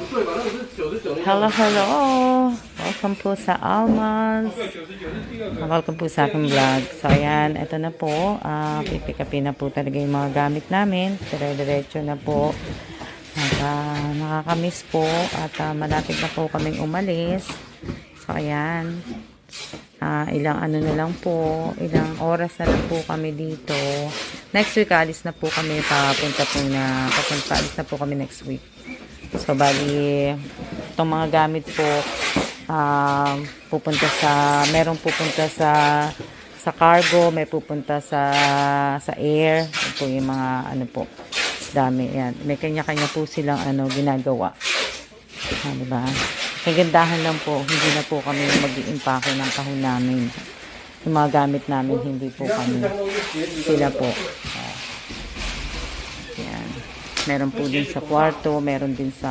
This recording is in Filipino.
Hello, hello! Welcome po sa Almas. Welcome po sa aking vlog. So, ayan, ito na po. Pipick upin na po talaga yung mga gamit namin. Dire-diretso na po. At nakakamiss po. At malapit na po kaming umalis. So, ayan. Ilang ano na lang po. Ilang oras na lang po kami dito. Next week, alis na po kami. Alis na po kami next week. So, bali, itong mga gamit po, merong pupunta sa cargo, may pupunta sa air. Ito po yung mga, ano po, dami. Yan. May kanya-kanya po silang, ginagawa. Diba? Kagandahan lang po, hindi na po kami mag-iimpake ng kahon namin. Yung mga gamit namin, hindi po kami. Sila po. Yan. Meron po din sa kwarto, meron din sa